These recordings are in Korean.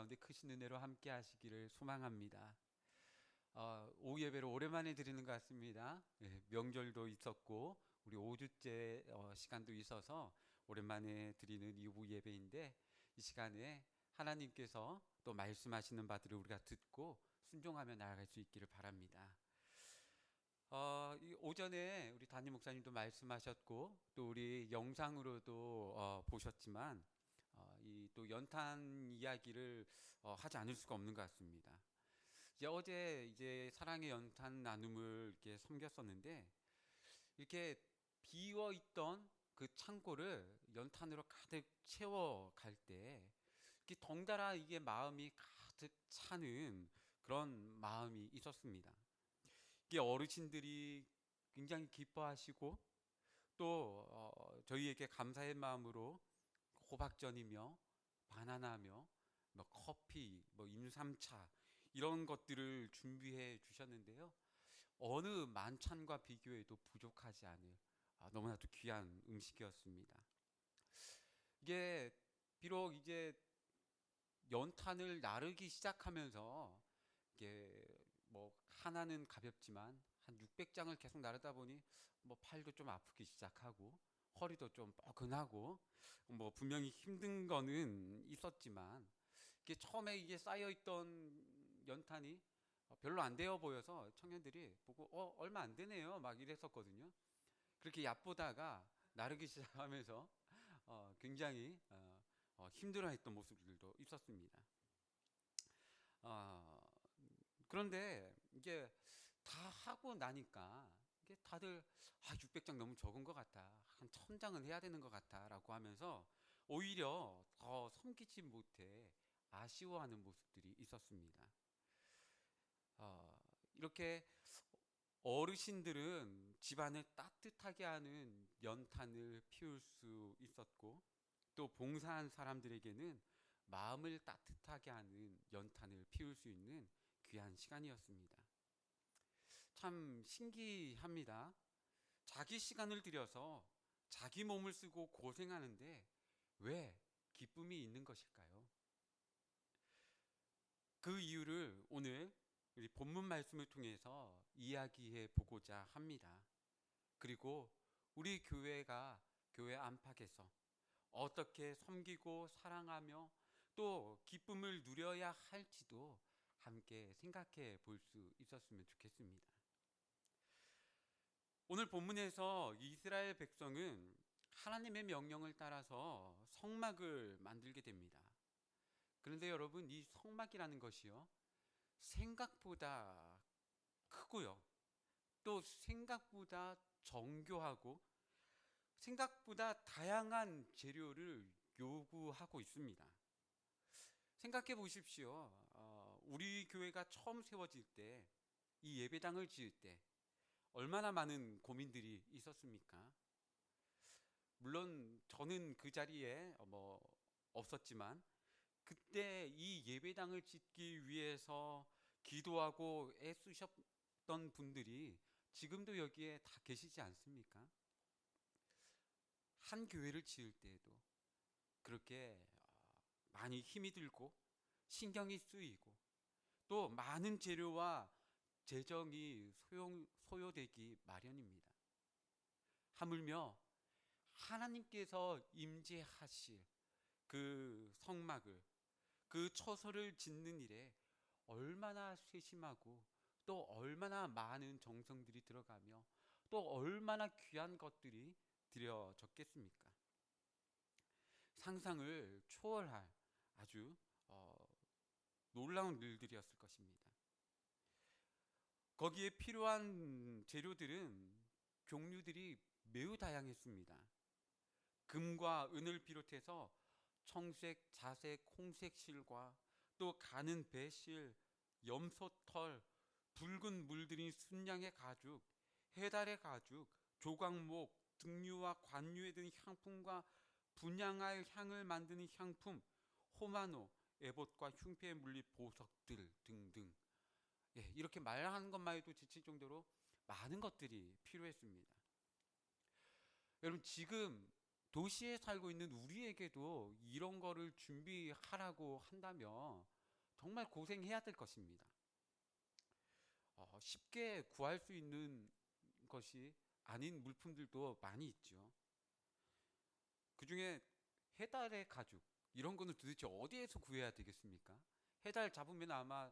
가운데 크신 은혜로 함께 하시기를 소망합니다. 오후 예배를 오랜만에 드리는 것 같습니다. 예, 명절도 있었고 우리 5주째 시간도 있어서 오랜만에 드리는 이 오후 예배인데, 이 시간에 하나님께서 또 말씀하시는 바들을 우리가 듣고 순종하며 나아갈 수 있기를 바랍니다. 이 오전에 우리 담임 목사님도 말씀하셨고 또 우리 영상으로도 보셨지만, 이 또 연탄 이야기를 하지 않을 수가 없는 것 같습니다. 이제 어제 이제 사랑의 연탄 나눔을 이렇게 섬겼었는데, 이렇게 비어 있던 그 창고를 연탄으로 가득 채워 갈 때 이렇게 덩달아 이게 마음이 가득 차는 그런 마음이 있었습니다. 이게 어르신들이 굉장히 기뻐하시고 또 저희에게 감사의 마음으로 호박전이며 바나나며 뭐 커피, 뭐 임삼차 이런 것들을 준비해 주셨는데요. 어느 만찬과 비교해도 부족하지 않을 너무나도 귀한 음식이었습니다. 이게 비록 이제 연탄을 나르기 시작하면서 이게 뭐 하나는 가볍지만 한 600장을 계속 나르다 보니 뭐 팔도 좀 아프기 시작하고 허리도 좀 뻐근하고 뭐 분명히 힘든 거는 있었지만, 이게 처음에 이게 쌓여 있던 연탄이 별로 안 되어 보여서 청년들이 보고 얼마 안 되네요 막 이랬었거든요. 그렇게 얕보다가 나르기 시작하면서 굉장히 힘들어했던 모습들도 있었습니다. 어, 그런데 이게 다 하고 나니까 이게 다들 600장 너무 적은 것 같아, 한 1000장은 해야 되는 것 같아 라고 하면서 오히려 더 섬기지 못해 아쉬워하는 모습들이 있었습니다. 어, 이렇게 어르신들은 집안을 따뜻하게 하는 연탄을 피울 수 있었고, 또 봉사한 사람들에게는 마음을 따뜻하게 하는 연탄을 피울 수 있는 귀한 시간이었습니다. 참 신기합니다. 자기 시간을 들여서 자기 몸을 쓰고 고생하는데 왜 기쁨이 있는 것일까요? 그 이유를 오늘 우리 본문 말씀을 통해서 이야기해 보고자 합니다. 그리고 우리 교회가 교회 안팎에서 어떻게 섬기고 사랑하며 또 기쁨을 누려야 할지도 함께 생각해 볼 수 있었으면 좋겠습니다. 오늘 본문에서 이스라엘 백성은 하나님의 명령을 따라서 성막을 만들게 됩니다. 그런데 여러분, 이 성막이라는 것이요, 생각보다 크고요, 또 생각보다 정교하고 생각보다 다양한 재료를 요구하고 있습니다. 생각해 보십시오. 우리 교회가 처음 세워질 때, 이 예배당을 지을 때 얼마나 많은 고민들이 있었습니까? 물론 저는 그 자리에 없었지만, 그때 이 예배당을 짓기 위해서 기도하고 애쓰셨던 분들이 지금도 여기에 다 계시지 않습니까? 한 교회를 지을 때에도 그렇게 많이 힘이 들고 신경이 쓰이고 또 많은 재료와 재정이 소요되기 마련입니다. 하물며 하나님께서 임재하실 그 성막을, 그 처소를 짓는 일에 얼마나 세심하고 또 얼마나 많은 정성들이 들어가며 또 얼마나 귀한 것들이 들여졌겠습니까? 상상을 초월할 아주 놀라운 일들이었을 것입니다. 거기에 필요한 재료들은 종류들이 매우 다양했습니다. 금과 은을 비롯해서 청색, 자색, 홍색 실과 또 가는 배실, 염소털, 붉은 물들인 순양의 가죽, 해달의 가죽, 조각목, 등류와 관유에 든 향품과 분향할 향을 만드는 향품, 호마노, 에봇과 흉패에 물릴 보석들 등등. 이렇게 말하는 것만 해도 지칠 정도로 많은 것들이 필요했습니다. 여러분, 지금 도시에 살고 있는 우리에게도 이런 거를 준비하라고 한다면 정말 고생해야 될 것입니다. 쉽게 구할 수 있는 것이 아닌 물품들도 많이 있죠. 그 중에 해달의 가죽, 이런 거는 도대체 어디에서 구해야 되겠습니까? 해달 잡으면 아마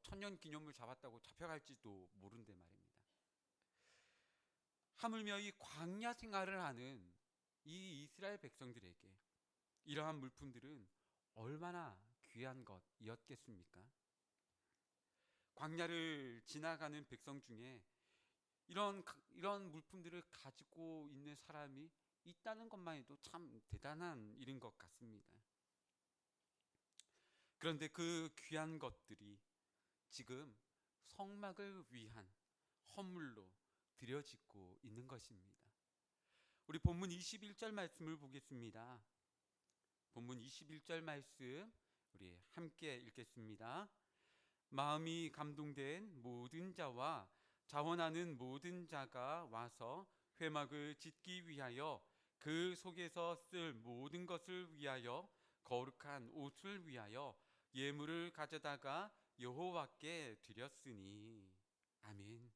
천년 기념물 잡았다고 잡혀갈지도 모른대 말입니다. 하물며 이 광야 생활을 하는 이 이스라엘 백성들에게 이러한 물품들은 얼마나 귀한 것이었겠습니까? 광야를 지나가는 백성 중에 이런 물품들을 가지고 있는 사람이 있다는 것만 해도 참 대단한 일인 것 같습니다. 그런데 그 귀한 것들이 지금 성막을 위한 헌물로 드려지고 있는 것입니다. 우리 본문 21절 말씀을 보겠습니다. 본문 21절 말씀 우리 함께 읽겠습니다. 마음이 감동된 모든 자와 자원하는 모든 자가 와서 회막을 짓기 위하여 그 속에서 쓸 모든 것을 위하여 거룩한 옷을 위하여 예물을 가져다가 여호와께 드렸으니. 아멘.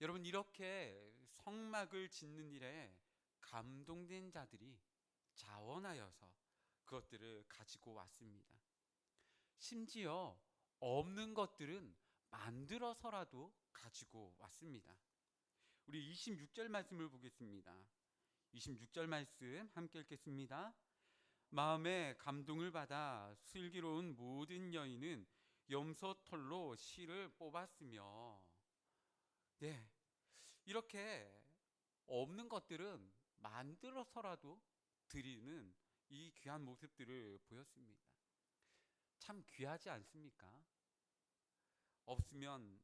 여러분, 이렇게 성막을 짓는 일에 감동된 자들이 자원하여서 그것들을 가지고 왔습니다. 심지어 없는 것들은 만들어서라도 가지고 왔습니다. 우리 26절 말씀을 보겠습니다. 26절 말씀 함께 읽겠습니다. 마음에 감동을 받아 슬기로운 모든 여인은 염소털로 실을 뽑았으며. 네, 이렇게 없는 것들은 만들어서라도 드리는 이 귀한 모습들을 보였습니다. 참 귀하지 않습니까? 없으면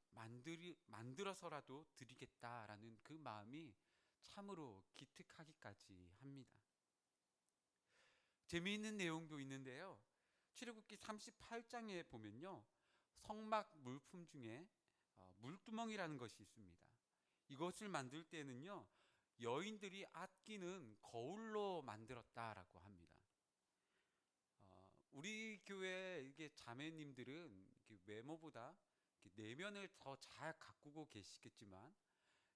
만들어서라도 드리겠다라는 그 마음이 참으로 기특하기까지 합니다. 재미있는 내용도 있는데요. 출애굽기 38장에 보면요, 성막 물품 중에 물두멍이라는 것이 있습니다. 이것을 만들 때는요, 여인들이 아끼는 거울로 만들었다라고 합니다. 우리 교회 이게 자매님들은 외모보다 내면을 더 잘 가꾸고 계시겠지만,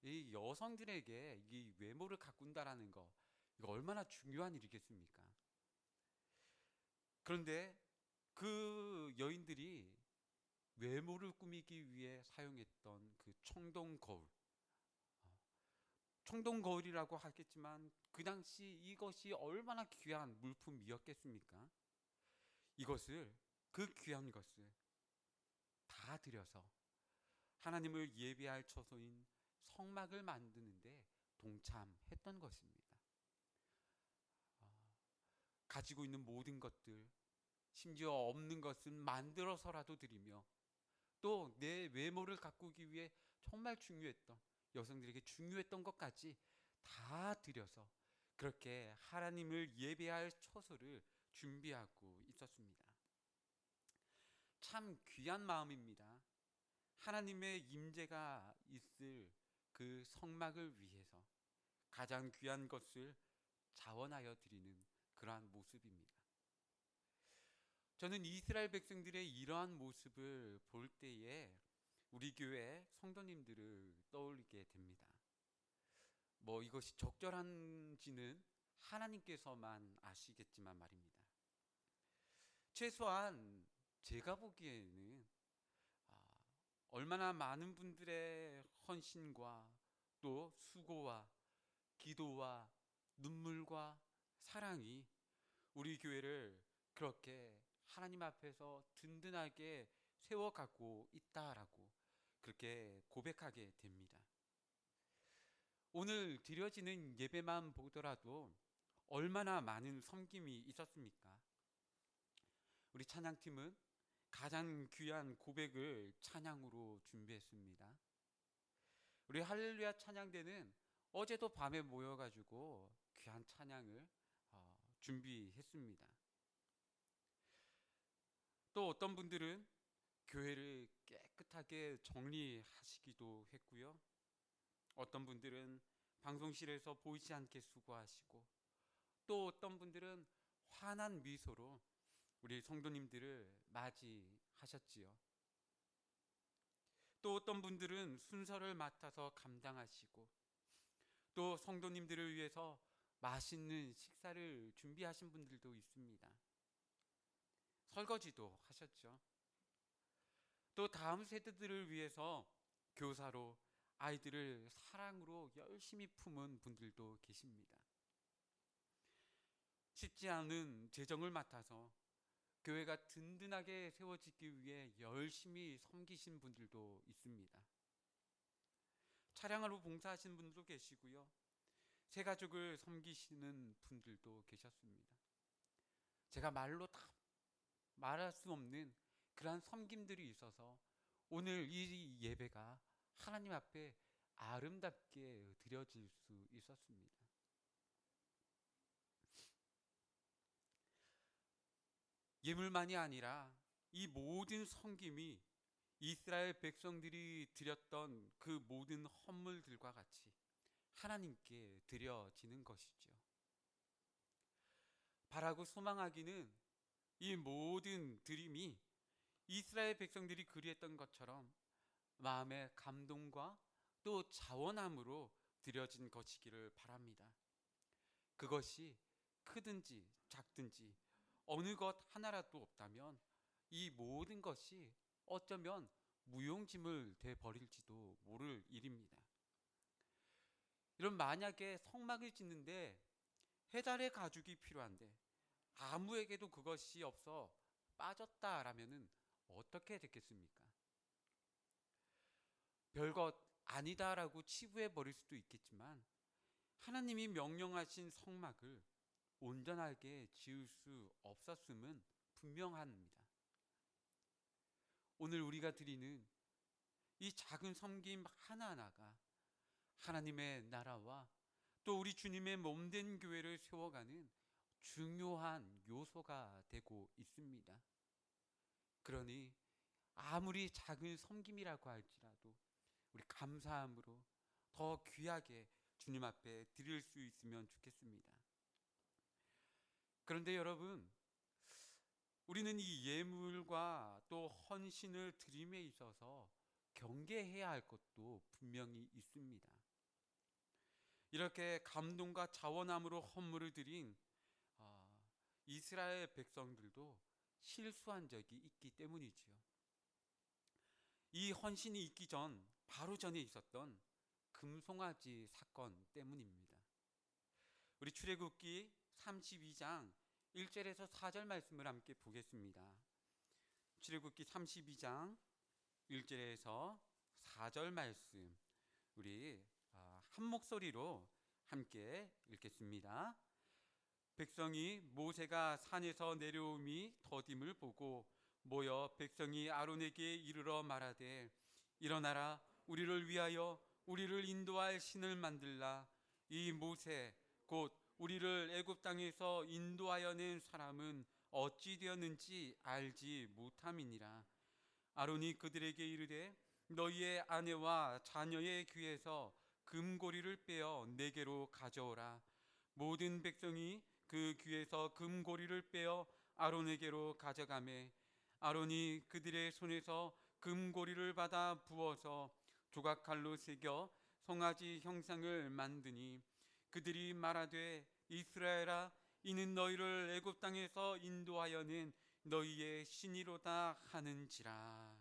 이 여성들에게 이 외모를 가꾼다라는 거, 이거 얼마나 중요한 일이겠습니까? 그런데 그 여인들이 외모를 꾸미기 위해 사용했던 그 청동 거울, 청동 거울이라고 하겠지만 그 당시 이것이 얼마나 귀한 물품이었겠습니까? 이것을, 그 귀한 것을 다 들여서 하나님을 예배할 처소인 성막을 만드는데 동참했던 것입니다. 가지고 있는 모든 것들, 심지어 없는 것은 만들어서라도 드리며, 또 내 외모를 가꾸기 위해 정말 중요했던, 여성들에게 중요했던 것까지 다 드려서 그렇게 하나님을 예배할 처소를 준비하고 있었습니다. 참 귀한 마음입니다. 하나님의 임재가 있을 그 성막을 위해서 가장 귀한 것을 자원하여 드리는 그러한 모습입니다. 저는 이스라엘 백성들의 이러한 모습을 볼 때에 우리 교회 성도님들을 떠올리게 됩니다. 이것이 적절한지는 하나님께서만 아시겠지만 말입니다. 최소한 제가 보기에는 얼마나 많은 분들의 헌신과 또 수고와 기도와 눈물과 사랑이 우리 교회를 그렇게 하나님 앞에서 든든하게 세워가고 있다라고 그렇게 고백하게 됩니다. 오늘 드려지는 예배만 보더라도 얼마나 많은 섬김이 있었습니까? 우리 찬양팀은 가장 귀한 고백을 찬양으로 준비했습니다. 우리 할렐루야 찬양대는 어제도 밤에 모여가지고 귀한 찬양을 준비했습니다. 또 어떤 분들은 교회를 깨끗하게 정리하시기도 했고요. 어떤 분들은 방송실에서 보이지 않게 수고하시고, 또 어떤 분들은 환한 미소로 우리 성도님들을 맞이하셨지요. 또 어떤 분들은 순서를 맡아서 감당하시고, 또 성도님들을 위해서 맛있는 식사를 준비하신 분들도 있습니다. 설거지도 하셨죠. 또 다음 세대들을 위해서 교사로 아이들을 사랑으로 열심히 품은 분들도 계십니다. 쉽지 않은 재정을 맡아서 교회가 든든하게 세워지기 위해 열심히 섬기신 분들도 있습니다. 차량으로 봉사하시는 분들도 계시고요. 새 가족을 섬기시는 분들도 계셨습니다. 제가 말로 다 말할 수 없는 그러한 섬김들이 있어서 오늘 이 예배가 하나님 앞에 아름답게 드려질 수 있었습니다. 예물만이 아니라 이 모든 섬김이 이스라엘 백성들이 드렸던 그 모든 헌물들과 같이 하나님께 드려지는 것이죠. 바라고 소망하기는 이 모든 드림이 이스라엘 백성들이 그리했던 것처럼 마음의 감동과 또 자원함으로 드려진 것이기를 바랍니다. 그것이 크든지 작든지 어느 것 하나라도 없다면 이 모든 것이 어쩌면 무용지물 돼 버릴지도 모를 일입니다. 이런 만약에 성막을 짓는데 해달의 가죽이 필요한데 아무에게도 그것이 없어 빠졌다라면은 어떻게 됐겠습니까? 별것 아니다라고 치부해 버릴 수도 있겠지만 하나님이 명령하신 성막을 온전하게 지을 수 없었음은 분명합니다. 오늘 우리가 드리는 이 작은 섬김 하나하나가 하나님의 나라와 또 우리 주님의 몸된 교회를 세워가는 중요한 요소가 되고 있습니다. 그러니 아무리 작은 섬김이라고 할지라도 우리 감사함으로 더 귀하게 주님 앞에 드릴 수 있으면 좋겠습니다. 그런데 여러분, 우리는 이 예물과 또 헌신을 드림에 있어서 경계해야 할 것도 분명히 있습니다. 이렇게 감동과 자원함으로 헌물을 드린 이스라엘 백성들도 실수한 적이 있기 때문이지요. 이 헌신이 있기 전 바로 전에 있었던 금송아지 사건 때문입니다. 우리 출애굽기 32장 1절에서 4절 말씀을 함께 보겠습니다. 출애굽기 32장 1절에서 4절 말씀 우리 한 목소리로 함께 읽겠습니다. 백성이 모세가 산에서 내려옴이 더딤을 보고 모여 백성이 아론에게 이르러 말하되 일어나라 우리를 위하여 우리를 인도할 신을 만들라. 이 모세 곧 우리를 애굽 땅에서 인도하여 낸 사람은 어찌 되었는지 알지 못함이니라. 아론이 그들에게 이르되 너희의 아내와 자녀의 귀에서 금고리를 빼어 내게로 가져오라. 모든 백성이 그 귀에서 금고리를 빼어 아론에게로 가져가매 아론이 그들의 손에서 금고리를 받아 부어서 조각칼로 새겨 송아지 형상을 만드니 그들이 말하되 이스라엘아 이는 너희를 애굽 땅에서 인도하여 낸 너희의 신이로다 하는지라.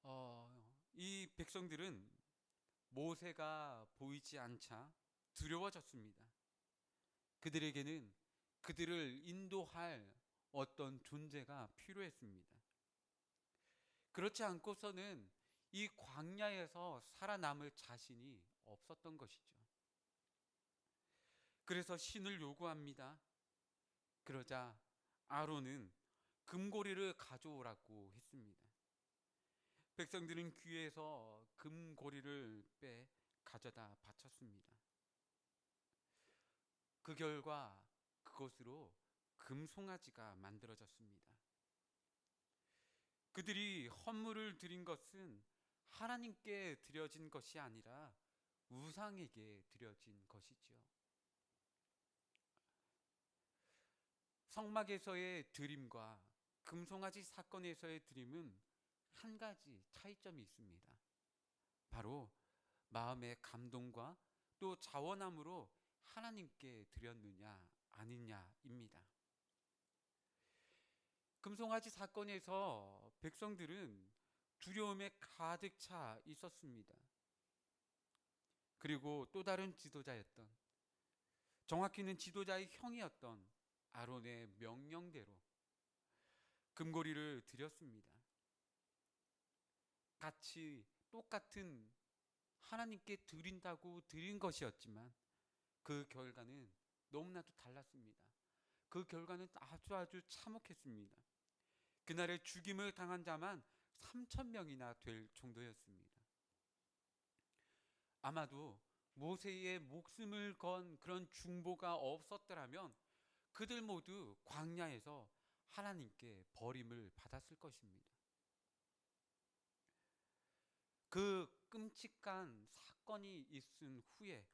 아멘. 이 백성들은 모세가 보이지 않자 두려워졌습니다. 그들에게는 그들을 인도할 어떤 존재가 필요했습니다. 그렇지 않고서는 이 광야에서 살아남을 자신이 없었던 것이죠. 그래서 신을 요구합니다. 그러자 아론은 금고리를 가져오라고 했습니다. 백성들은 귀에서 금고리를 빼 가져다 바쳤습니다. 그 결과 그것으로 금송아지가 만들어졌습니다. 그들이 헌물을 드린 것은 하나님께 드려진 것이 아니라 우상에게 드려진 것이지요. 성막에서의 드림과 금송아지 사건에서의 드림은 한 가지 차이점이 있습니다. 바로 마음의 감동과 또 자원함으로 하나님께 드렸느냐 아니냐입니다. 금송아지 사건에서 백성들은 두려움에 가득 차 있었습니다. 그리고 또 다른 지도자였던, 정확히는 지도자의 형이었던 아론의 명령대로 금고리를 드렸습니다. 같이 똑같은 하나님께 드린다고 드린 것이었지만 그 결과는 너무나도 달랐습니다. 그 결과는 아주 참혹했습니다. 그날에 죽임을 당한 자만 3,000명이나 될 정도였습니다. 아마도 모세의 목숨을 건 그런 중보가 없었더라면 그들 모두 광야에서 하나님께 버림을 받았을 것입니다. 그 끔찍한 사건이 있은 후에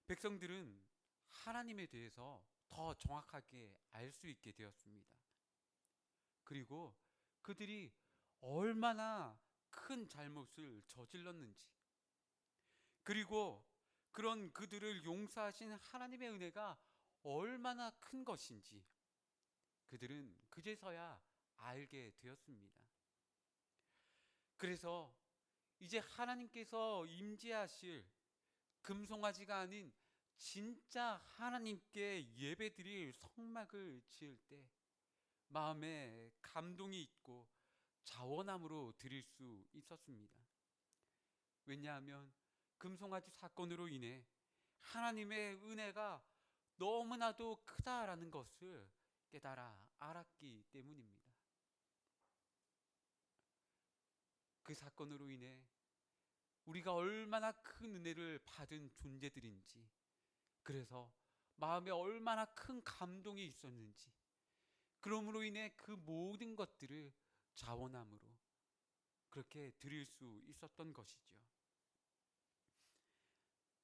백성들은 하나님에 대해서 더 정확하게 알 수 있게 되었습니다. 그리고 그들이 얼마나 큰 잘못을 저질렀는지, 그리고 그런 그들을 용서하신 하나님의 은혜가 얼마나 큰 것인지 그들은 그제서야 알게 되었습니다. 그래서 이제 하나님께서 임재하실 금송아지가 아닌 진짜 하나님께 예배드릴 성막을 지을 때 마음에 감동이 있고 자원함으로 드릴 수 있었습니다. 왜냐하면 금송아지 사건으로 인해 하나님의 은혜가 너무나도 크다라는 것을 깨달아 알았기 때문입니다. 그 사건으로 인해 우리가 얼마나 큰 은혜를 받은 존재들인지, 그래서 마음에 얼마나 큰 감동이 있었는지, 그러므로 인해 그 모든 것들을 자원함으로 그렇게 드릴 수 있었던 것이죠.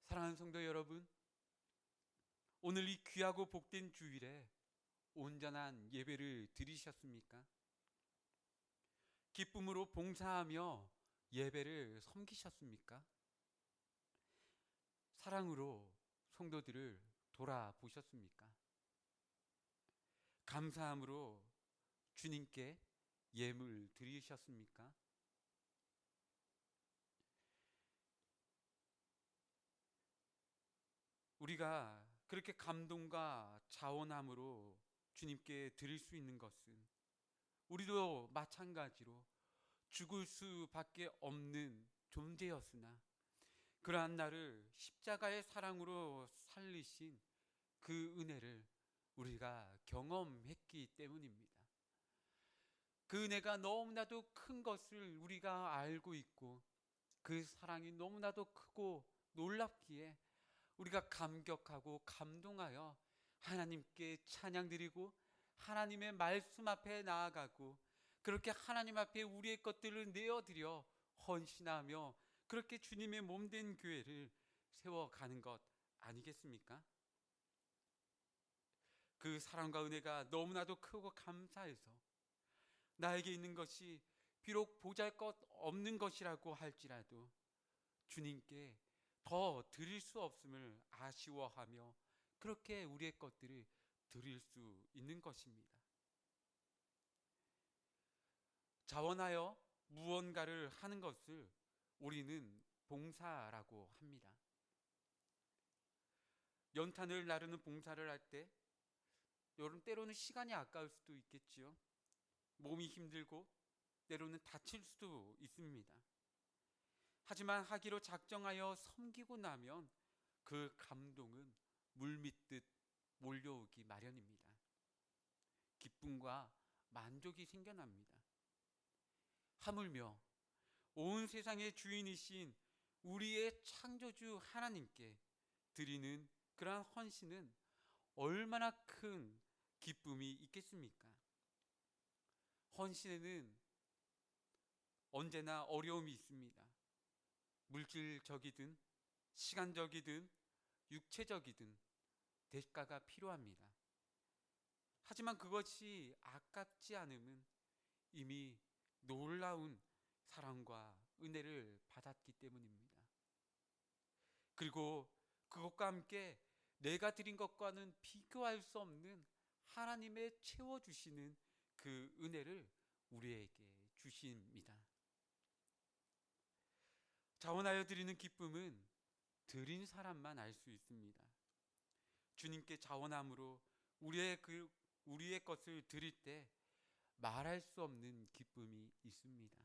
사랑하는 성도 여러분, 오늘 이 귀하고 복된 주일에 온전한 예배를 드리셨습니까? 기쁨으로 봉사하며 예배를 섬기셨습니까? 사랑으로 성도들을 돌아보셨습니까? 감사함으로 주님께 예물 드리셨습니까? 우리가 그렇게 감동과 자원함으로 주님께 드릴 수 있는 것은 우리도 마찬가지로 죽을 수밖에 없는 존재였으나 그러한 나를 십자가의 사랑으로 살리신 그 은혜를 우리가 경험했기 때문입니다. 그 은혜가 너무나도 큰 것을 우리가 알고 있고 그 사랑이 너무나도 크고 놀랍기에 우리가 감격하고 감동하여 하나님께 찬양드리고 하나님의 말씀 앞에 나아가고 그렇게 하나님 앞에 우리의 것들을 내어드려 헌신하며 그렇게 주님의 몸된 교회를 세워가는 것 아니겠습니까? 그 사랑과 은혜가 너무나도 크고 감사해서 나에게 있는 것이 비록 보잘것 없는 것이라고 할지라도 주님께 더 드릴 수 없음을 아쉬워하며 그렇게 우리의 것들을 드릴 수 있는 것입니다. 자원하여 무언가를 하는 것을 우리는 봉사라고 합니다. 연탄을 나르는 봉사를 할 때 여러분 때로는 시간이 아까울 수도 있겠지요. 몸이 힘들고 때로는 다칠 수도 있습니다. 하지만 하기로 작정하여 섬기고 나면 그 감동은 물밀듯 몰려오기 마련입니다. 기쁨과 만족이 생겨납니다. 하물며 온 세상의 주인이신 우리의 창조주 하나님께 드리는 그러한 헌신은 얼마나 큰 기쁨이 있겠습니까? 헌신에는 언제나 어려움이 있습니다. 물질적이든 시간적이든 육체적이든 대가가 필요합니다. 하지만 그것이 아깝지 않음은 이미 놀라운 사랑과 은혜를 받았기 때문입니다. 그리고 그것과 함께 내가 드린 것과는 비교할 수 없는 하나님의 채워주시는 그 은혜를 우리에게 주십니다. 자원하여 드리는 기쁨은 드린 사람만 알 수 있습니다. 주님께 자원함으로 우리의 것을 드릴 때 말할 수 없는 기쁨이 있습니다.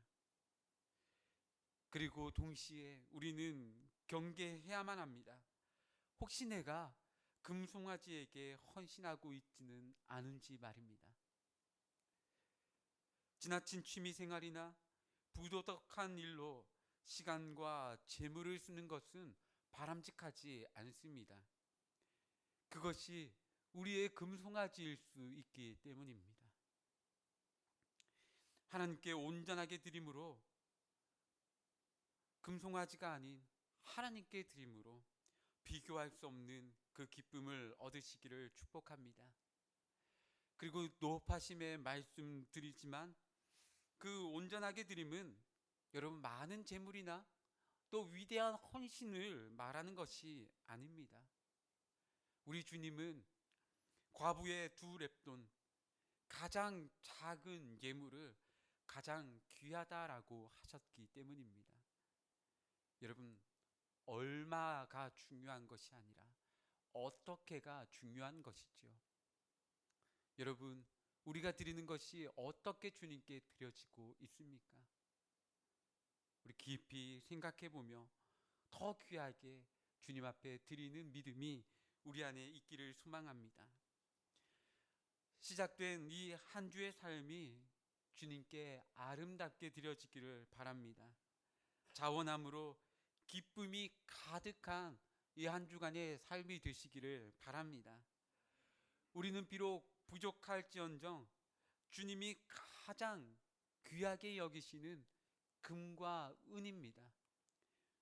그리고 동시에 우리는 경계해야만 합니다. 혹시 내가 금송아지에게 헌신하고 있지는 않은지 말입니다. 지나친 취미생활이나 부도덕한 일로 시간과 재물을 쓰는 것은 바람직하지 않습니다. 그것이 우리의 금송아지일 수 있기 때문입니다. 하나님께 온전하게 드림으로 금송아지가 아닌 하나님께 드림으로 비교할 수 없는 그 기쁨을 얻으시기를 축복합니다. 그리고 노하심에 말씀드리지만 그 온전하게 드림은 여러분 많은 재물이나 또 위대한 헌신을 말하는 것이 아닙니다. 우리 주님은 과부의 2렙돈, 가장 작은 예물을 가장 귀하다라고 하셨기 때문입니다. 여러분, 얼마가 중요한 것이 아니라 어떻게가 중요한 것이죠. 여러분, 우리가 드리는 것이 어떻게 주님께 드려지고 있습니까? 우리 깊이 생각해 보며 더 귀하게 주님 앞에 드리는 믿음이 우리 안에 있기를 소망합니다. 시작된 이 한 주의 삶이 주님께 아름답게 드려지기를 바랍니다. 자원함으로 기쁨이 가득한 이 한 주간의 삶이 되시기를 바랍니다. 우리는 비록 부족할지언정 주님이 가장 귀하게 여기시는 금과 은입니다.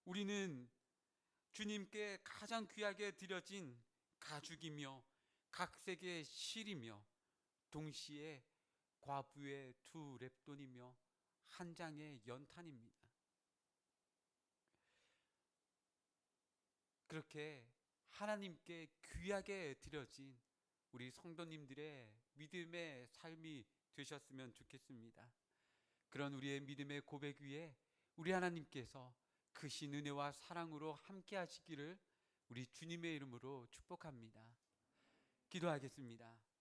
우리는 주님께 가장 귀하게 드려진 가죽이며 각색의 실이며 동시에 과부의 2렙돈이며 한 장의 연탄입니다. 그렇게 하나님께 귀하게 드려진 우리 성도님들의 믿음의 삶이 되셨으면 좋겠습니다. 그런 우리의 믿음의 고백 위에 우리 하나님께서 크신 은혜와 사랑으로 함께 하시기를 우리 주님의 이름으로 축복합니다. 기도하겠습니다.